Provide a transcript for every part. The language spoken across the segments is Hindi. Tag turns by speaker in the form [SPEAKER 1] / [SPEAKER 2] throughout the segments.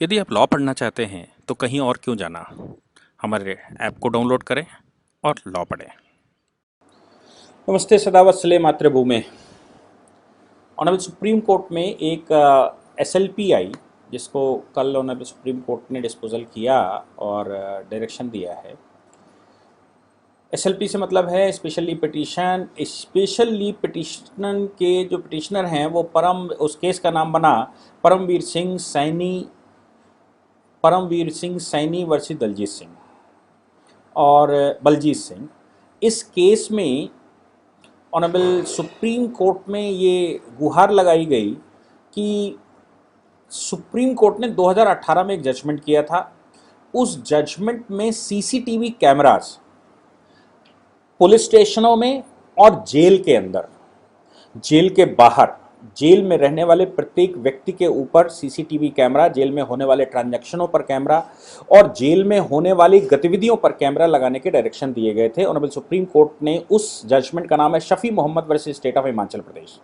[SPEAKER 1] यदि आप लॉ पढ़ना चाहते हैं तो कहीं और क्यों जाना। हमारे ऐप को डाउनलोड करें और लॉ पढ़ें।
[SPEAKER 2] नमस्ते सदावत्सले मातृभूमि। ऑनरेबल सुप्रीम कोर्ट में एक एसएलपी आई जिसको कल ऑनरेबल सुप्रीम कोर्ट ने डिस्पोजल किया और डायरेक्शन दिया है। एसएलपी से मतलब है स्पेशली पिटिशन के जो पिटिशनर हैं वो उस केस का नाम बना परमवीर सिंह सैनी वर्सेस दलजीत सिंह और बलजीत सिंह। इस केस में ऑनरेबल सुप्रीम कोर्ट में ये गुहार लगाई गई कि सुप्रीम कोर्ट ने 2018 में एक जजमेंट किया था। उस जजमेंट में सीसीटीवी कैमरास पुलिस स्टेशनों में और जेल के अंदर, जेल के बाहर, जेल में रहने वाले प्रत्येक व्यक्ति के ऊपर सीसीटीवी कैमरा, जेल में होने वाले ट्रांजैक्शनों पर कैमरा और जेल में होने वाली गतिविधियों पर कैमरा लगाने के डायरेक्शन दिए गए थे। ऑनरेबल सुप्रीम कोर्ट ने उस जजमेंट का नाम है Shafi Mohammad versus state of Himachal Pradesh.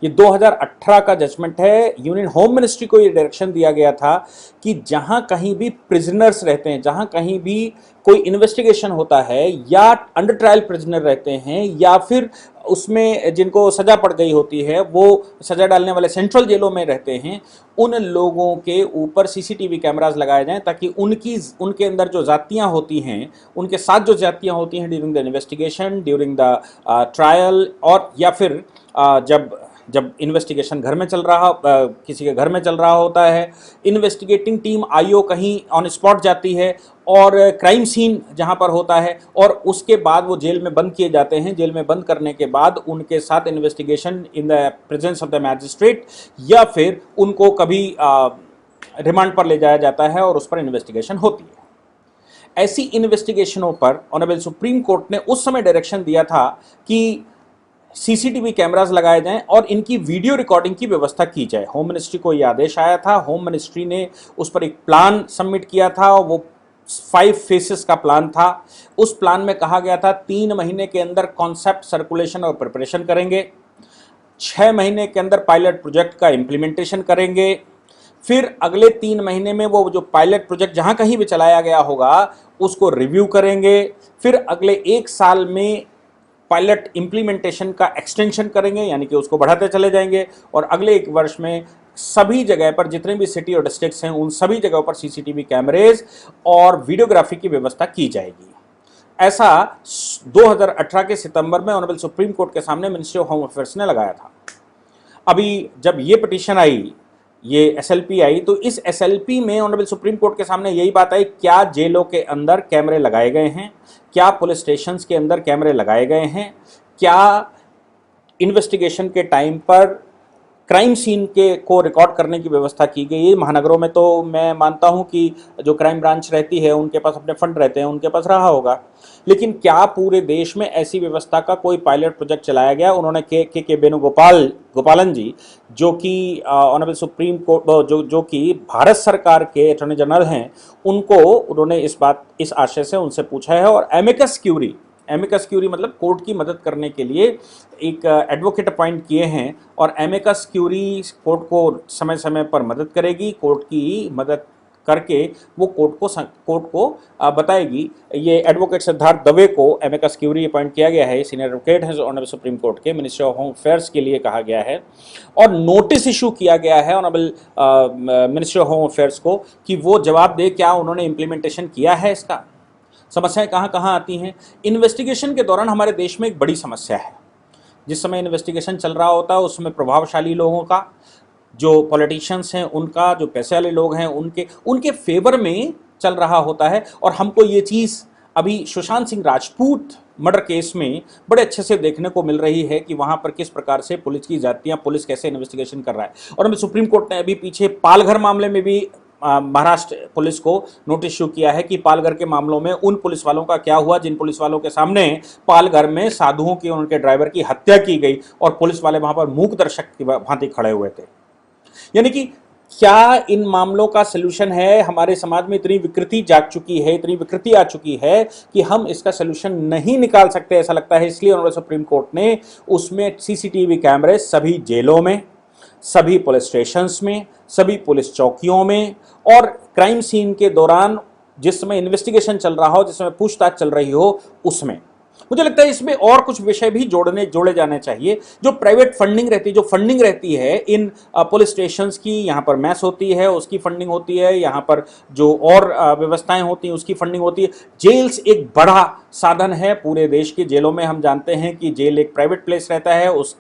[SPEAKER 2] ये 2018 का जजमेंट है। यूनियन होम मिनिस्ट्री को ये डायरेक्शन दिया गया था कि जहां कहीं भी प्रिजनर्स रहते हैं, जहां कहीं भी कोई इन्वेस्टिगेशन होता है या अंडर ट्रायल प्रिजनर रहते हैं या फिर उसमें जिनको सजा पड़ गई होती है वो सजा डालने वाले सेंट्रल जेलों में रहते हैं, उन लोगों के ऊपर सीसीटीवी कैमरास लगाए जाएं ताकि उनके अंदर जो जातियां होती हैं, उनके साथ जो जातियां होती हैं during the investigation, during the trial और या फिर जब इन्वेस्टिगेशन घर में चल रहा, किसी के घर में चल रहा होता है, इन्वेस्टिगेटिंग टीम आईओ कहीं ऑन स्पॉट जाती है और क्राइम सीन जहां पर होता है और उसके बाद वो जेल में बंद किए जाते हैं। जेल में बंद करने के बाद उनके साथ investigation in the presence of the magistrate या फिर उनको कभी रिमांड पर ले जाया जाता है और उस पर इन्वेस्टिगेशन होती है। ऐसी इन्वेस्टिगेशनों पर ऑनरेबल सुप्रीम कोर्ट ने उस समय डायरेक्शन दिया था कि सीसीटीवी कैमरास लगाए जाएं और इनकी वीडियो रिकॉर्डिंग की व्यवस्था की जाए। होम मिनिस्ट्री को यह आदेश आया था। होम मिनिस्ट्री ने उस पर एक प्लान सबमिट किया था और वो 5 फेसेस का प्लान था। उस प्लान में कहा गया था 3 महीने के अंदर कॉन्सेप्ट सर्कुलेशन और प्रिपरेशन करेंगे, 6 महीने के अंदर पायलट प्रोजेक्ट का इंप्लीमेंटेशन करेंगे, फिर अगले 3 महीने में वो जो पायलट प्रोजेक्ट जहां कहीं भी चलाया गया होगा उसको रिव्यू करेंगे, फिर अगले 1 साल में पायलट इंप्लीमेंटेशन का एक्सटेंशन करेंगे यानी कि उसको बढ़ाते चले जाएंगे और अगले 1 वर्ष में सभी जगह पर जितने भी सिटी और डिस्ट्रिक्ट्स हैं उन सभी जगहों पर सीसीटीवी कैमरेज और वीडियोग्राफी की व्यवस्था की जाएगी। ऐसा 2018 के सितंबर में ऑनरेबल सुप्रीम कोर्ट के सामने मिनिस्ट्री ऑफ होम अफेयर्स ने लगाया था। अभी जब ये पिटीशन आई, ये एसएलपी आई, तो इस एसएलपी में ऑनरेबल सुप्रीम कोर्ट के सामने यही बात आई, क्या जेलों के अंदर कैमरे लगाए गए हैं, क्या पुलिस स्टेशंस के अंदर कैमरे लगाए गए हैं, क्या इन्वेस्टिगेशन के टाइम पर क्राइम सीन के को रिकॉर्ड करने की व्यवस्था की गई है। महानगरों में तो मैं मानता हूं कि जो क्राइम ब्रांच रहती है उनके पास अपने फंड रहते हैं, उनके पास रहा होगा, लेकिन क्या पूरे देश में ऐसी व्यवस्था का कोई पायलट प्रोजेक्ट चलाया गया? उन्होंने के गोपालन जी जो कि ऑनरेबल सुप्रीम कोर्ट जो कि भारत सरकार के अटॉर्नी जनरल हैं, उनको उन्होंने इस आशय से उनसे पूछा है और एमिकस क्यूरी मतलब कोर्ट की मदद करने के लिए एक एडवोकेट अपॉइंट किए हैं और एमिकस क्यूरी कोर्ट को समय समय पर मदद करेगी, कोर्ट की मदद करके वो कोर्ट को बताएगी। ये एडवोकेट सिद्धार्थ दवे को एमिकस क्यूरी अपॉइंट किया गया है, सीनियर एडवोकेट है ऑनरेबल सुप्रीम कोर्ट के, मिनिस्ट्री ऑफ होम अफेयर्स के लिए कहा गया है और नोटिस इशू किया गया है honourable ministry of home affairs को कि वो जवाब दे क्या उन्होंने इम्प्लीमेंटेशन किया है इसका। समस्याएं कहाँ कहाँ आती हैं? इन्वेस्टिगेशन के दौरान हमारे देश में एक बड़ी समस्या है। जिस समय इन्वेस्टिगेशन चल रहा होता है उसमें प्रभावशाली लोगों का, जो पॉलिटिशियंस हैं उनका, जो पैसे वाले लोग हैं उनके फेवर में चल रहा होता है। और हमको ये चीज़ अभी सुशांत सिंह राजपूत मर्डर केस में बड़े अच्छे से देखने को मिल रही है कि वहाँ पर किस प्रकार से पुलिस की जातियाँ, पुलिस कैसे इन्वेस्टिगेशन कर रहा है। और हमें सुप्रीम कोर्ट ने अभी पीछे पालघर मामले में भी महाराष्ट्र पुलिस को नोटिस इशू किया है कि पालघर के मामलों में उन पुलिस वालों का क्या हुआ जिन पुलिस वालों के सामने पालघर में साधुओं की, उनके ड्राइवर की हत्या की गई और पुलिस वाले वहां पर मूक दर्शक की भांति खड़े हुए थे। यानी कि क्या इन मामलों का सलूशन है? हमारे समाज में इतनी विकृति जाग चुकी है, इतनी विकृति आ चुकी है कि हम इसका सलूशन नहीं निकाल सकते ऐसा लगता है। इसलिए ऑनरेबल सुप्रीम कोर्ट ने उसमें सीसीटीवी कैमरे सभी जेलों में, सभी पुलिस स्टेशंस में, सभी पुलिस चौकियों में, और क्राइम सीन के दौरान जिस समय इन्वेस्टिगेशन चल रहा हो, जिस समय पूछताछ चल रही हो, उसमें मुझे लगता है इसमें और कुछ विषय भी जोड़े जाने चाहिए। जो प्राइवेट फंडिंग रहती है, जो फंडिंग रहती है इन पुलिस स्टेशंस की, यहाँ पर मैस होती है उसकी फंडिंग होती है, यहाँ पर जो और व्यवस्थाएं होती हैं उसकी फंडिंग होती है। जेल्स एक बड़ा साधन है पूरे देश की जेलों में। हम जानते हैं कि जेल एक प्राइवेट प्लेस रहता है, उस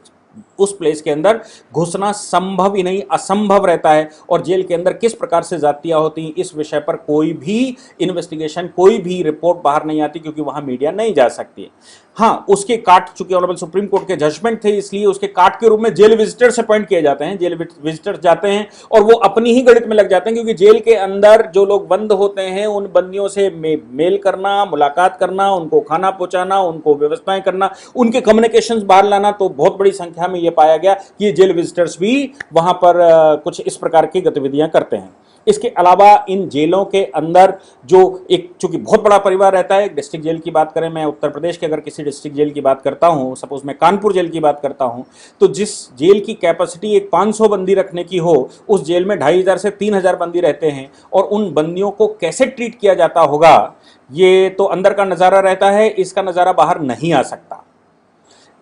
[SPEAKER 2] प्लेस के अंदर घुसना संभव ही नहीं, असंभव रहता है। और जेल के अंदर किस प्रकार से जातियां होती हैं, इस विषय पर कोई भी इन्वेस्टिगेशन, कोई भी रिपोर्ट बाहर नहीं आती, क्योंकि वहां मीडिया नहीं जा सकती। हाँ, उसके काट, चूंकि ऑनरेबल सुप्रीम कोर्ट के जजमेंट थे, इसलिए उसके काट के रूप में जेल विजिटर्स अपॉइंट किए जाते हैं। जेल विजिटर्स जाते हैं और वो अपनी ही गणित में लग जाते हैं, क्योंकि जेल के अंदर जो लोग बंद होते हैं उन बंदियों से मेल करना, मुलाकात करना, उनको खाना पहुंचाना, उनको व्यवस्थाएं करना, उनके कम्युनिकेशंस बाहर लाना, तो बहुत बड़ी संख्या में ये पाया गया कि ये जेल विजिटर्स भी वहां पर कुछ इस प्रकार की गतिविधियां करते हैं। इसके अलावा इन जेलों के अंदर जो एक, चूंकि बहुत बड़ा परिवार रहता है, डिस्ट्रिक्ट जेल की बात करें, मैं उत्तर प्रदेश के अगर किसी डिस्ट्रिक्ट जेल की बात करता हूं, सपोज मैं कानपुर जेल की बात करता हूं, तो जिस जेल की कैपेसिटी एक 500 बंदी रखने की हो, उस जेल में 2500 से 3000 बंदी रहते हैं। और उन बंदियों को कैसे ट्रीट किया जाता होगा, ये तो अंदर का नज़ारा रहता है, इसका नज़ारा बाहर नहीं आ सकता।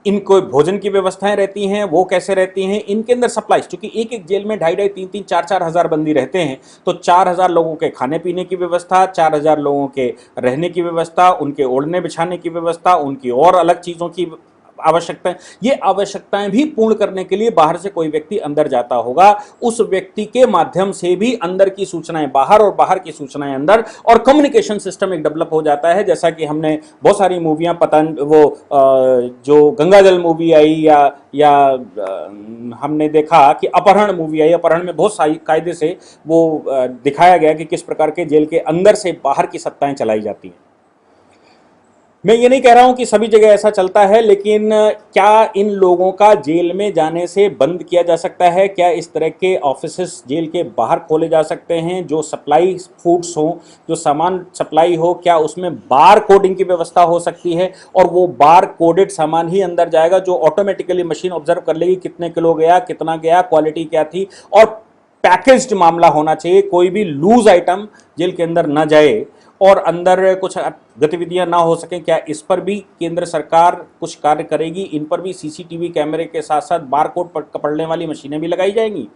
[SPEAKER 2] इनको भोजन की व्यवस्थाएं रहती हैं, वो कैसे रहती हैं, इनके अंदर सप्लाई, क्योंकि एक एक जेल में 2,500, 3,000, 4,000, 4,000 बंदी रहते हैं, तो 4,000 लोगों के खाने पीने की व्यवस्था, 4,000 लोगों के रहने की व्यवस्था, उनके ओढ़ने बिछाने की व्यवस्था, उनकी और अलग चीज़ों की आवश्यकताएं, ये आवश्यकताएं भी पूर्ण करने के लिए बाहर से कोई व्यक्ति अंदर जाता होगा। उस व्यक्ति के माध्यम से भी अंदर की सूचनाएं बाहर और बाहर की सूचनाएं अंदर, और कम्युनिकेशन सिस्टम एक डेवलप हो जाता है। जैसा कि हमने बहुत सारी मूवियां, पता वो जो गंगा जल मूवी आई, या हमने देखा कि अपहरण मूवी आई, अपहरण में बहुत सारी कायदे से वो दिखाया गया कि किस प्रकार के जेल के अंदर से बाहर की सत्ताएं चलाई जाती हैं। मैं ये नहीं कह रहा हूं कि सभी जगह ऐसा चलता है, लेकिन क्या इन लोगों का जेल में जाने से बंद किया जा सकता है? क्या इस तरह के ऑफिसेस जेल के बाहर खोले जा सकते हैं जो सप्लाई फूड्स हो, जो सामान सप्लाई हो? क्या उसमें बार कोडिंग की व्यवस्था हो सकती है, और वो बार कोडेड सामान ही अंदर जाएगा, जो ऑटोमेटिकली मशीन ऑब्जर्व कर लेगी कितने किलो गया, कितना गया, क्वालिटी क्या थी, और पैकेज्ड मामला होना चाहिए। कोई भी लूज आइटम जेल के अंदर ना जाए और अंदर कुछ गतिविधियां ना हो सकें। क्या इस पर भी केंद्र सरकार कुछ कार्य करेगी? इन पर भी सीसीटीवी कैमरे के साथ साथ बारकोड पकड़ने वाली मशीनें भी लगाई जाएंगी।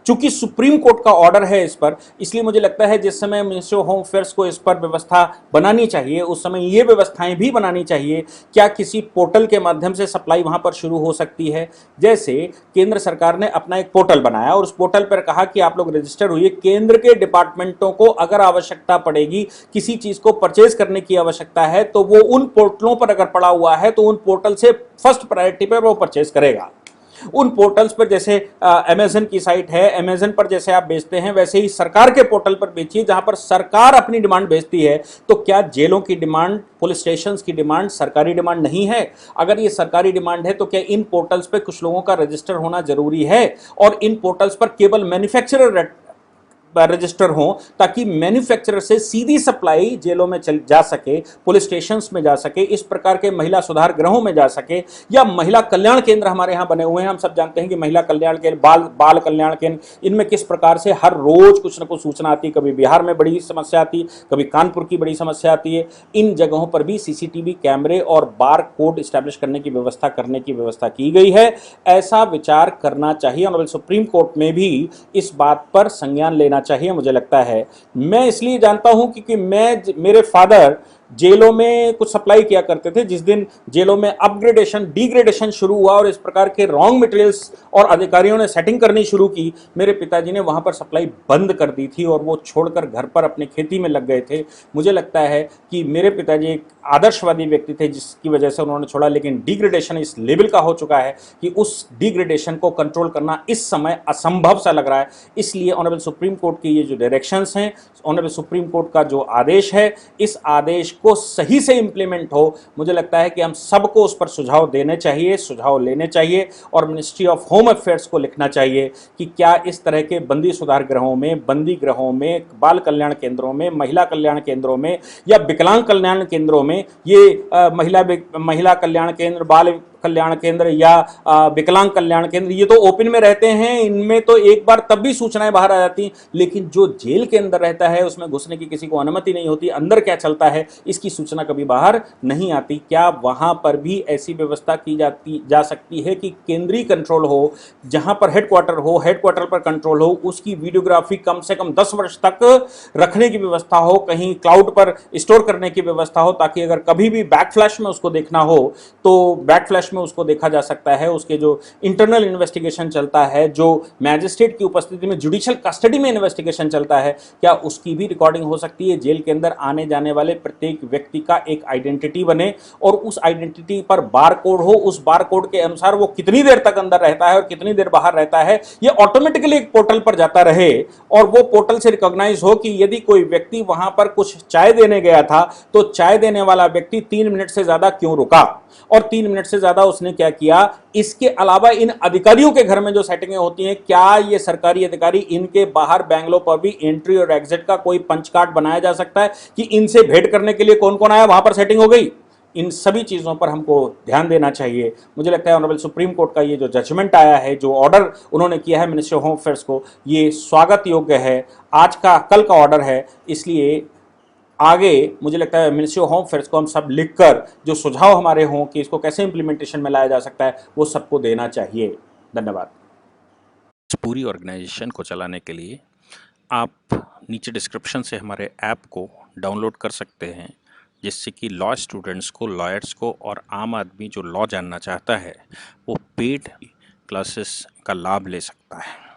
[SPEAKER 2] चूंकि सुप्रीम कोर्ट का ऑर्डर है इस पर, इसलिए मुझे लगता है जिस समय मिनिस्ट्री ऑफ होम अफेयर्स को इस पर व्यवस्था बनानी चाहिए, उस समय ये व्यवस्थाएं भी बनानी चाहिए। क्या किसी पोर्टल के माध्यम से सप्लाई वहां पर शुरू हो सकती है? जैसे केंद्र सरकार ने अपना एक पोर्टल बनाया और उस पोर्टल पर कहा कि आप लोग रजिस्टर हुई, केंद्र के डिपार्टमेंटों को अगर आवश्यकता पड़ेगी, किसी चीज को परचेज करने की आवश्यकता है, तो वो उन पोर्टलों पर अगर पड़ा हुआ है तो उन पोर्टल से फर्स्ट प्रायोरिटी पर वो परचेज करेगा। उन पोर्टल्स पर, जैसे अमेजन की साइट है, अमेजन पर जैसे आप बेचते हैं, वैसे ही सरकार के पोर्टल पर बेचिए, जहां पर सरकार अपनी डिमांड बेचती है। तो क्या जेलों की डिमांड, पुलिस स्टेशंस की डिमांड सरकारी डिमांड नहीं है? अगर ये सरकारी डिमांड है तो क्या इन पोर्टल्स पर कुछ लोगों का रजिस्टर होना जरूरी है? और इन पोर्टल्स पर केवल मैन्युफैक्चरर रजिस्टर हो, ताकि मैन्युफैक्चरर से सीधी सप्लाई जेलों में जा सके, पुलिस स्टेशंस में जा सके, इस प्रकार के महिला सुधार गृहों में जा सके, या महिला कल्याण केंद्र हमारे यहाँ बने हुए हैं। हम सब जानते हैं कि महिला कल्याण केंद्र, बाल कल्याण केंद्र, इनमें किस प्रकार से हर रोज कुछ न कुछ सूचना आती है। कभी बिहार में बड़ी समस्या आती है, कभी कानपुर की बड़ी समस्या आती है। इन जगहों पर भी सीसीटीवी कैमरे और बार कोड स्टैब्लिश करने की व्यवस्था की गई है। ऐसा विचार करना चाहिए। ऑनरेबल सुप्रीम कोर्ट में भी इस बात पर संज्ञान लेना चाहिए, मुझे लगता है। मैं इसलिए जानता हूं क्योंकि मेरे फादर जेलों में कुछ सप्लाई किया करते थे। जिस दिन जेलों में अपग्रेडेशन, डिग्रेडेशन शुरू हुआ और इस प्रकार के रॉन्ग मटेरियल्स और अधिकारियों ने सेटिंग करनी शुरू की, मेरे पिताजी ने वहां पर सप्लाई बंद कर दी थी और वो छोड़कर घर पर अपने खेती में लग गए थे। मुझे लगता है कि मेरे पिताजी एक आदर्शवादी व्यक्ति थे, जिसकी वजह से उन्होंने छोड़ा, लेकिन डिग्रेडेशन इस लेवल का हो चुका है कि उस डिग्रेडेशन को कंट्रोल करना इस समय असंभव सा लग रहा है। इसलिए ऑनरेबल सुप्रीम कोर्ट की ये जो डायरेक्शंस हैं, ऑनरेबल सुप्रीम कोर्ट का जो आदेश है, इस आदेश को सही से इंप्लीमेंट हो। मुझे लगता है कि हम सबको उस पर सुझाव देने चाहिए, सुझाव लेने चाहिए, और मिनिस्ट्री ऑफ होम अफेयर्स को लिखना चाहिए कि क्या इस तरह के बंदी सुधार गृहों में, बंदी गृहों में, बाल कल्याण केंद्रों में, महिला कल्याण केंद्रों में, या विकलांग कल्याण केंद्रों में, ये महिला कल्याण केंद्र, बाल कल्याण केंद्र या विकलांग कल्याण केंद्र, ये तो ओपन में रहते हैं, इनमें तो एक बार तब भी सूचनाएं बाहर आ जाती, लेकिन जो जेल के अंदर रहता है उसमें घुसने की किसी को अनुमति नहीं होती, अंदर क्या चलता है इसकी सूचना कभी बाहर नहीं आती। क्या वहां पर भी ऐसी व्यवस्था की जा सकती है कि केंद्रीय कंट्रोल हो, जहां पर हेडक्वार्टर हो, हेडक्वार्टर पर कंट्रोल हो, उसकी वीडियोग्राफी कम से कम 10 वर्ष तक रखने की व्यवस्था हो, कहीं क्लाउड पर स्टोर करने की व्यवस्था हो, ताकि अगर कभी भी बैक फ्लैश में उसको देखना हो तो बैक फ्लैश में उसको देखा जा सकता है। उसके जो इंटरनल इन्वेस्टिगेशन चलता है, जो मैजिस्ट्रेट की उपस्थिति में जुडिशियल कस्टडी में इन्वेस्टिगेशन चलता है, क्या उसकी भी रिकॉर्डिंग हो सकती है। जेल के अंदर आने जाने वाले प्रत्येक व्यक्ति का एक आइडेंटिटी बने और उस आइडेंटिटी पर बार कोड हो, उस बार कोड के अनुसार वो कितनी देर तक अंदर रहता है और कितनी देर बाहर रहता है, ये ऑटोमेटिकली एक पोर्टल पर जाता रहे और वो पोर्टल से रिकॉग्नाइज हो कि यदि कोई व्यक्ति वहां पर कुछ चाय देने गया था तो चाय देने वाला व्यक्ति 3 मिनट से ज्यादा क्यों रुका और 3 मिनट से ज्यादा उसने क्या किया। इसके अलावा इन अधिकारियों के घर में जो सेटिंगें होती हैं, क्या ये सरकारी अधिकारी इनके बाहर बैंगलोर पर भी एंट्री और एग्जिट का कोई पंच कार्ड बनाया जा सकता है कि इनसे भेंट करने के लिए कौन कौन आया, वहां पर सेटिंग हो गई। इन सभी चीज़ों पर हमको ध्यान देना चाहिए। मुझे लगता है ऑनरेबल सुप्रीम कोर्ट का ये जो जजमेंट आया है, जो ऑर्डर उन्होंने किया है मिनिस्ट्री ऑफ होम अफेयर्स को, ये स्वागत योग्य है। आज का कल का ऑर्डर है, इसलिए आगे मुझे लगता है मिनिस्ट्री ऑफ होम अफेयर्स को हम सब लिखकर जो सुझाव हमारे हों कि इसको कैसे इंप्लीमेंटेशन में लाया जा सकता है, वो सबको देना चाहिए। धन्यवाद।
[SPEAKER 1] इस पूरी ऑर्गेनाइजेशन को चलाने के लिए आप नीचे डिस्क्रिप्शन से हमारे ऐप को डाउनलोड कर सकते हैं, जिससे कि लॉ स्टूडेंट्स को, लॉयर्स को और आम आदमी जो लॉ जानना चाहता है वो पेड क्लासेस का लाभ ले सकता है।